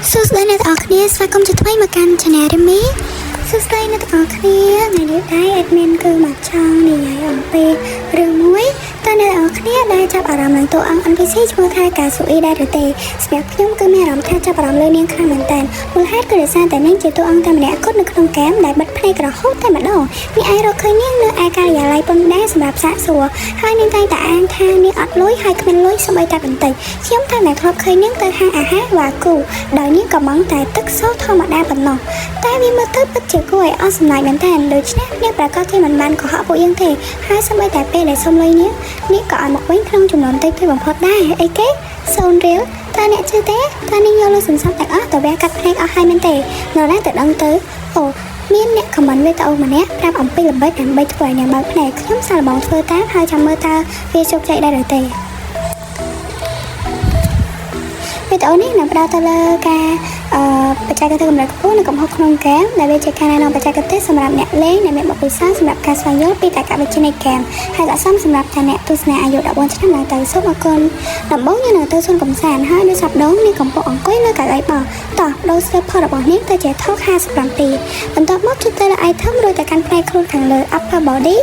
សួស្តីអ្នកទាំងអស់គ្នាស្វាគមន៍ជាថ្មីមកកាន់ Channel Remy សួស្តីអ្នកទាំងអស់គ្នាថ្ងៃនេះដែរ admin គឺមកចង់និយាយអំពីរឿងមួយតើអ្នកទាំងអស់គ្នាដែលចាប់អារម្មណ៍នឹងតួអង្គ NPC ឈ្មោះថាកាស៊ូអ៊ីដែរឬទេសម្រាប់ខ្ញុំគឺមានអារម្មណ៍ថាចាប់អារម្មណ៍លើនាងខ្លាំងមែនទែនមូលហេតុគឺដោយសារតែនាងជាតួអង្គតែម្នាក់គត់នៅក្នុងហ្គេមដែលបិទភ្នែករហូតតែម្ដងនេះអាចរកឃើញនាងនៅឯការិយាល័យពន្ធដារសម្រាប់សាកសួរហើយនាងតែងតែអាងថានាងអត់លុយហើយគ្មានលុយសូម្បីតែបន្តិចខ្ញុំតែធ្លាប់ឃើញនាងទៅហាងអាហារវ៉ាគូដោយនាងក៏មកតែទឹកសូធម្មតាប៉ុណ្ណោះតែវាមើលទៅពិតជាគួរឲ្យអស់សម្លាញ់មែនទែនដូច្នេះនាងប្រកាសជាមិនបានកុហកពួកយើងទេហើយសូម្បីតែពេលដែលសុំលុយនាងក៏ឲ្យមកវិញក្នុងចំនួនតិចតួចបំផុតដែរអីគេ0រៀលតើអ្នកជឿទេតើនាងយកលុយសន្សំទាំងអស់ទៅវាកាត់ភ្នែកអស់ហើយមែនទេនៅណាទៅដឹងទៅអូមានអ្នកខមមិនវីដេអូម្នាក់ប្រាប់អំពីល្បិចដើម្បីធ្វើឲ្យអ្នកបើកភ្នែកខ្ញុំសាកល្បងធ្វើតាមហើយចាំមើលតើវាជោគជ័យដែរឬទេវីដេអូនេះនឹងផ្ដោតទៅលើការបច្ចេកទេសកម្រិតខ្ពស់នៅកំហុសក្នុងហ្គេមដែលវាជាការណែនាំបច្ចេកទេសសម្រាប់អ្នកលេងដែលមានបទពិសោធន៍សម្រាប់ការស្វែងយល់ពីតក្កវិជ្ជានៃហ្គេមហើយស័ក្តិសមសម្រាប់ថាអ្នកទស្សនាអាយុ14ឆ្នាំឡើងទៅសូមអរគុណដំបូងយើងនឹងទៅសួនកំសាន្តហើយនៅសប្តាហ៍នេះកំពុងអង្គុយលើកៅអីបោះតោះដូរស្ទើរផលរបស់នាងទៅជាថោក57បន្ទាប់មកចុចទៅលើ item រួចទៅកាន់ផ្នែកខ្លួនខាងលើ upper body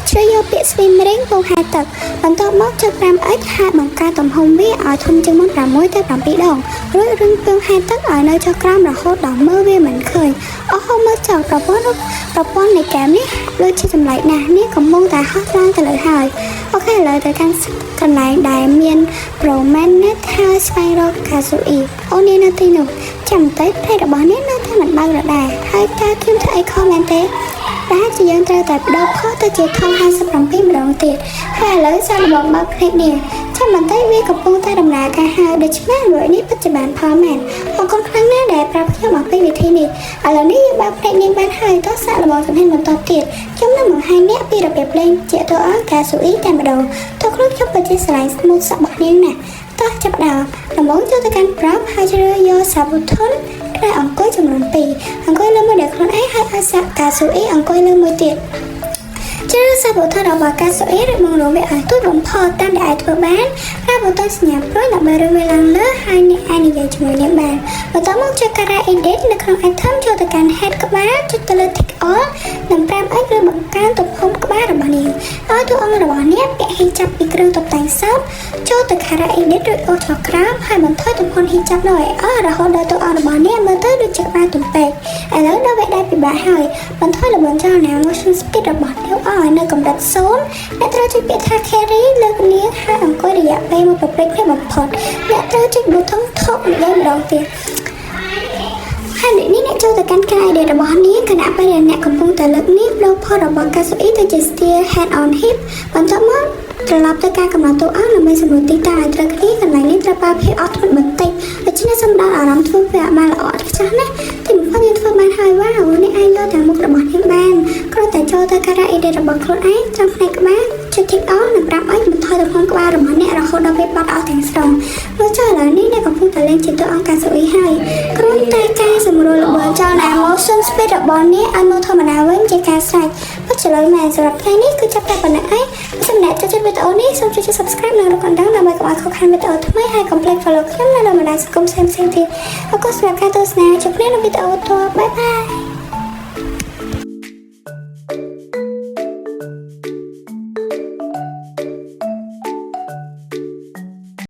ជ្រើសយកពាក្យ swim ring ពងហែទឹកបន្ទាប់មកចុច 5x ហើយបង្កើនទំហំវាឲ្យធំជាងមុន6ទៅ7ដងរួចរឹងពងហែទឹកឲ្យនៅចុះក្រោមរហូតដល់មើលវាមិនឃើញអស់មើលចោលប្រព័ន្ធនៃហ្គេមនេះដូចជាចម្លែកណាស់នេះកំពុងតែហោះឡើងទៅលើហើយអូខេឥឡូវទៅកាន់កន្លែងដែលមាន Promenade ហើយស្វែងរក Kazuki អូននៅទីនោះចាំបន្តិចភ្នែករបស់នាងនៅតែមិនបើករដែរហើយតើខ្ញុំធ្វើអីខុសមែនទេដែលជាយើងត្រូវតែបដូរខុសទៅជាថង57ម្ដងទៀតហើយឥឡូវសាកល្បងបើកភ្នែកនាងចាំបន្តិចវាកំពុងតែដំណើរការហើយដូច្នេះលួយនេះពិតជាបានផលមែនអរគុណខ្លាំងណាស់ដែលប្រាប់ខ្ញុំអំពីវិធីនេះឥឡូវនេះយើងបើកភ្នែកនាងបានហើយតោះសាកល្បងជំហានបន្តទៀតខ្ញុំនឹងបង្ហាញអ្នកពីរបៀបលេងជាតួអង្គកាស៊ូអ៊ីតែម្ដងតោះខ្លួនខ្ញុំពិតជាស្រឡាញ់ smooth សក់របស់នាងណាស់តោះចាប់ដើមដំបូងចូលទៅកាន់ prop ហើយជ្រើសយក saboton ដែលអង្គុយចំនួន2អង្គុយលើមួយដែលខ្លួនឯងហើយឲ្យសាក់កាស៊ូអ៊ីអង្គុយលើមួយទៀតជ្រើសសាប៊ូថនរបស់កាស៊ូអ៊ីឬមករងវាឲ្យទូចបំផុតតាមដែលអាចធ្វើបានហើយប៊ូតុនសញ្ញាព្រុយដើម្បីរើសវាឡើងលើហើយអ្នកអាចនិយាយជាមួយនាងបានបន្ទាប់មកចុច Cara Edit នៅក្នុង item ចូលទៅកាន់ head ក្បាលចុចទៅលើ tick all និង 5x ឬបង្កើនទំហំក្បាលរបស់នាងឲ្យតួអង្គរបស់នាងពាក់ hijab ពីគ្រឿងតុបតែងសពចូលទៅ Cara Edit ឬអូចុះក្រោមហើយបន្ថយទំហំ hijab នោះឲ្យអស់រហូតដល់តួអង្គរបស់នាងមើលទៅដូចជាក្បាលទំពេកឥឡូវដល់វគ្គដែលពិបាកហើយបន្ថយល្បឿនចលនា motion speed របស់នាងឲ្យនៅកម្រិត0អ្នកត្រូវចុចពាក្យថា carry លើកនាងហើយអង្គុយរយៈពេលមួយប្រព្រឹត្តនេះបំផុតអ្នកត្រូវចុចប៊ូតុងថប់និយាយម្ដងទៀតហើយនេះអ្នកចូលទៅកាន់ការ edit របស់នាងខណៈពេលដែលអ្នកកំពុងតែលើកនាងដូរផុតរបស់កាស៊ូអ៊ីទៅជា steer hand on hip បន្ទាប់មកត្រឡប់ទៅការកំណត់តួអង្គដើម្បីសម្រួលទីតាំងឲ្យត្រូវគ្នាកន្លែងនេះត្រូវប្រើភាពអត់ធ្មត់បន្តិចដូច្នេះសូមដល់អារម្មណ៍ធ្វើវាបានល្អឥតខ្ចោះណាទីបំផុតយើងធ្វើបានហើយវ៉ាវនេះអាចយកតែមុខរបស់នាងបានគ្រាន់តែចូលទៅការ edit របស់ខ្លួនឯងត្រង់ផ្នែកក្បាលចុច tick on និងប្រាប់ឲ្យបន្ថយទំហំក្បាលរបស់អ្នករហូតដល់ពេលបាត់អស់ទាំងស្រុងមើលចុះឥឡូវនេះអ្នកកំពុងតែលេងជាតួអង្គកាស៊ូអ៊ីហើយគ្រាន់តែការសម្រួលល្បឿនចលនា motion speed របស់អ្នកឲ្យមើលធម្មតាវិញជាការស្រេចពិតជាលើមែនសម្រាប់ថ្ងៃនេះគឺចាប់តែប៉ុណ្ណឹងឯងសូមអ្នកចូលចិត្តវីដេអូនេះសូមជួយ subscribe និងរកកណ្ដឹងដើម្បីកុំឲ្យខកខានវីដេអូថ្មីហើយកុំភ្លេច follow ខ្ញុំនៅលើបណ្ដាញសង្គមផ្សេងៗទៀតអរគុណសម្រាប់ការទស្សនាជួបគ្នានៅវីដេអូតទៅបាយបាយ